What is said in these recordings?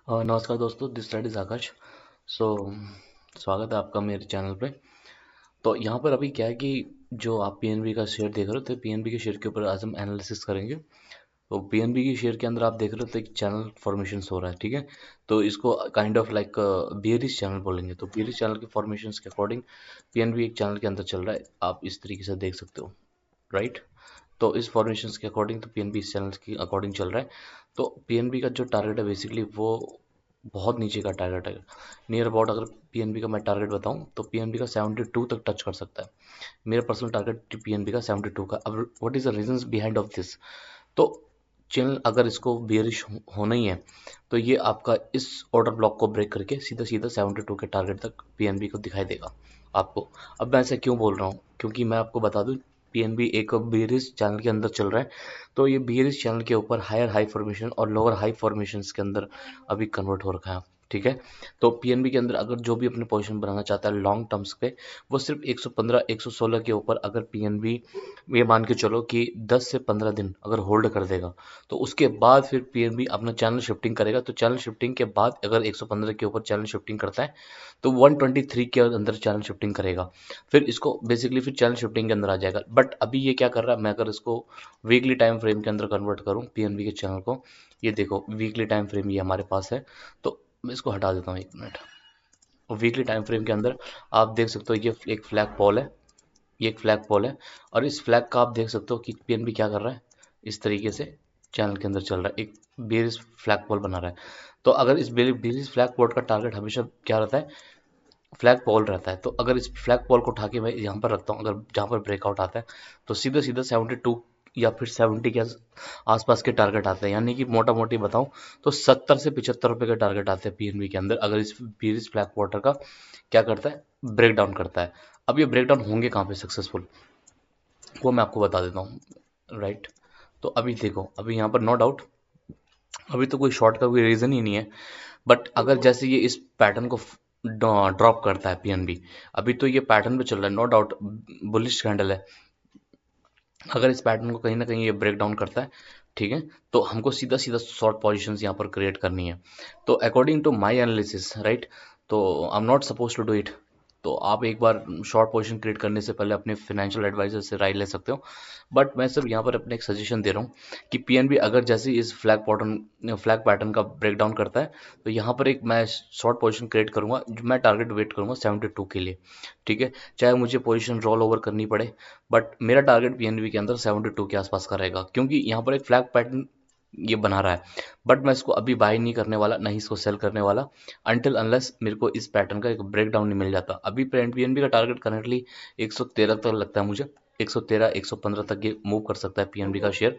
नमस्कार दोस्तों, this side is आकाश। सो स्वागत है आपका मेरे चैनल पे। तो यहाँ पर अभी क्या है कि जो आप पीएनबी का शेयर देख रहे थे, पीएनबी के शेयर के ऊपर आज हम एनालिसिस करेंगे। तो पीएनबी के शेयर के अंदर आप देख रहे थे कि चैनल फॉर्मेशन हो रहा है, ठीक है। तो इसको kind of like bearish channel बोलेंगे। तो बियरिश चैनल के फॉर्मेशन के अकॉर्डिंग पीएनबी एक चैनल के अंदर चल रहा है, आप इस तरीके से देख सकते हो, राइट। तो इस फॉर्मेशन के अकॉर्डिंग तो पीएनबी इस चैनल की अकॉर्डिंग चल रहा है। तो पीएनबी का जो टारगेट है बेसिकली वो बहुत नीचे का टारगेट है। नियर अबाउट अगर पीएनबी का मैं टारगेट बताऊं तो पीएनबी का 72 तक टच कर सकता है। मेरा पर्सनल टारगेट पीएनबी का 72 का। अब what is the reasons behind of this. तो चैनल अगर इसको बियरिश होना ही है तो ये आपका इस ऑर्डर ब्लॉक को ब्रेक करके सीधा सीधा 72 के टारगेट तक पीएनबी को दिखाई देगा आपको। अब मैं ऐसा क्यों बोल रहा हूँ, क्योंकि मैं आपको बता दूं पीएनबी एक बियरिश चैनल के अंदर चल रहा है। तो ये बियरिश चैनल के ऊपर हायर हाई फॉर्मेशन और लोअर हाई फॉर्मेशन के अंदर अभी कन्वर्ट हो रखा है, ठीक है। तो पीएनबी के अंदर अगर जो भी अपने पोजीशन बनाना चाहता है लॉन्ग टर्म्स पे, वो सिर्फ 115 116 के ऊपर अगर पीएनबी ये मान के चलो कि 10 से 15 दिन अगर होल्ड कर देगा तो उसके बाद फिर पीएनबी अपना चैनल शिफ्टिंग करेगा। तो चैनल शिफ्टिंग के बाद अगर 115 के ऊपर चैनल शिफ्टिंग करता है तो 123 के अंदर चैनल शिफ्टिंग करेगा। फिर इसको बेसिकली फिर चैनल शिफ्टिंग के अंदर आ जाएगा। बट अभी ये क्या कर रहा है, मैं अगर इसको वीकली टाइम फ्रेम के अंदर कन्वर्ट करूँ पीएनबी के चैनल को, ये देखो वीकली टाइम फ्रेम ये हमारे पास है। तो मैं इसको हटा देता हूँ 1 मिनट। वीकली टाइम फ्रेम के अंदर आप देख सकते हो ये एक फ्लैग पॉल है, ये एक फ्लैग पॉल है। और इस फ्लैग का आप देख सकते हो कि पीएनबी क्या कर रहा है, इस तरीके से चैनल के अंदर चल रहा है, एक बेरिस फ्लैग पॉल बना रहा है। तो अगर इस बेरिस फ्लैग पॉल का टारगेट हमेशा क्या रहता है, फ्लैग पॉल रहता है। तो अगर इस फ्लैग पॉल को उठा के मैं यहाँ पर रखता हूँ, अगर जहाँ पर ब्रेकआउट आता है तो सीधा सीधा 72 या फिर 70 के आसपास के टारगेट आते हैं। यानी कि मोटा मोटी बताऊँ तो 70 से 75 रुपये के टारगेट आते हैं पीएनबी के अंदर अगर इस बेरिस फ्लैग वाटर का क्या करता है, ब्रेक डाउन करता है। अब ये ब्रेक डाउन होंगे कहाँ पे सक्सेसफुल, वो मैं आपको बता देता हूँ, राइट। तो अभी देखो, अभी यहाँ पर नो डाउट अभी तो कोई शॉर्ट का कोई रीज़न ही नहीं है। बट अगर जैसे ये इस पैटर्न को ड्रॉप करता है पीएनबी, अभी तो ये पैटर्न पे चल रहा है, नो डाउट बुलिश कैंडल है। अगर इस पैटर्न को कहीं ना कहीं ये ब्रेक डाउन करता है, ठीक है, तो हमको सीधा सीधा शॉर्ट पोजीशंस यहाँ पर क्रिएट करनी है। तो according to my analysis, right, तो I am not suppose to do it. तो आप एक बार शॉर्ट पोजीशन क्रिएट करने से पहले अपने फाइनेंशियल एडवाइजर से राय ले सकते हो। बट मैं सिर्फ यहाँ पर अपने एक सजेशन दे रहा हूँ कि पीएनबी अगर जैसे इस फ्लैग पैटर्न का ब्रेक डाउन करता है तो यहाँ पर एक मैं शॉर्ट पोजीशन क्रिएट करूंगा, मैं टारगेट वेट करूंगा 72 के लिए, ठीक है। चाहे मुझे पोजीशन रोल ओवर करनी पड़े, बट मेरा टारगेट पीएनबी के अंदर 72 के आसपास का रहेगा, क्योंकि यहाँ पर एक फ्लैग पैटर्न ये बना रहा है। बट मैं इसको अभी बाय नहीं करने वाला, नहीं इसको सेल करने वाला अनटिल अनलेस मेरे को इस पैटर्न का एक ब्रेक डाउन नहीं मिल जाता। अभी पीएनबी का टारगेट करंटली 113 तक लगता है मुझे, 113 115 तक ये मूव कर सकता है पीएनबी का शेयर,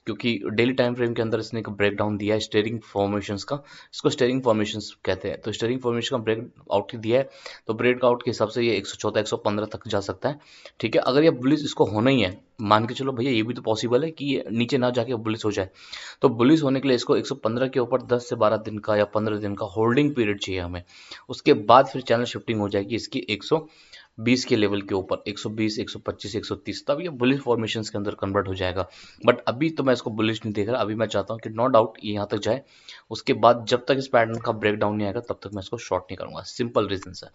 क्योंकि डेली टाइम फ्रेम के अंदर इसने एक ब्रेक डाउन दिया है स्टेरिंग फॉर्मेशंस का। इसको स्टेरिंग फॉर्मेशंस कहते हैं। तो स्टेरिंग फॉर्मेशन का ब्रेक आउट दिया है, तो ब्रेक आउट के हिसाब से ये 114 115 तक जा सकता है, ठीक है। अगर ये बुलिस इसको होना ही है, मान के चलो भैया ये भी तो पॉसिबल है कि ये नीचे ना जाके बुलिस हो जाए, तो बुलिस होने के लिए इसको 115 के ऊपर 10 से 12 दिन का या 15 दिन का होल्डिंग पीरियड चाहिए हमें। उसके बाद फिर चैनल शिफ्टिंग हो जाएगी इसकी 120 के लेवल के ऊपर, 120 125 130, तब ये बुलिश फॉर्मेशंस के अंदर कन्वर्ट हो जाएगा। बट अभी तो मैं इसको बुलिश नहीं देख रहा। अभी मैं चाहता हूँ कि नो डाउट ये यहाँ तक जाए, उसके बाद जब तक इस पैटर्न का ब्रेक डाउन नहीं आएगा तब तक मैं इसको शॉर्ट नहीं करूंगा। सिंपल रीजन है।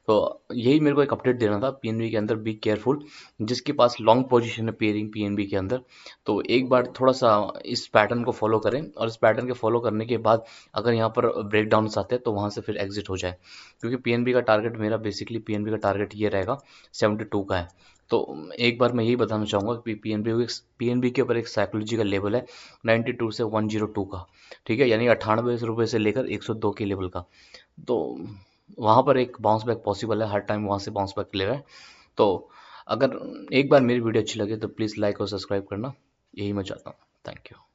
तो यही मेरे को एक अपडेट देना था। पीएनबी के अंदर बी केयरफुल, जिसके पास लॉन्ग पोजीशन है पेयरिंग पीएनबी के अंदर, तो एक बार थोड़ा सा इस पैटर्न को फॉलो करें, और इस पैटर्न के फॉलो करने के बाद अगर यहाँ पर ब्रेक डाउन आते हैं तो वहाँ से फिर एग्जिट हो जाए। क्योंकि पीएनबी का टारगेट, मेरा बेसिकली पीएनबी का टारगेट ये रहेगा 72 का है। तो एक बार मैं यही बताना चाहूँगा कि पीएनबी के ऊपर एक साइकोलॉजिकल लेवल है 92 से 102 का, ठीक है, यानी 98 रुपये से लेकर 102 के लेवल का। तो वहाँ पर एक बाउंस बैक पॉसिबल है, हर टाइम वहाँ से बाउंस बैक ले रहा है। तो अगर एक बार मेरी वीडियो अच्छी लगे तो प्लीज़ लाइक और सब्सक्राइब करना, यही मैं चाहता हूँ। Thank you.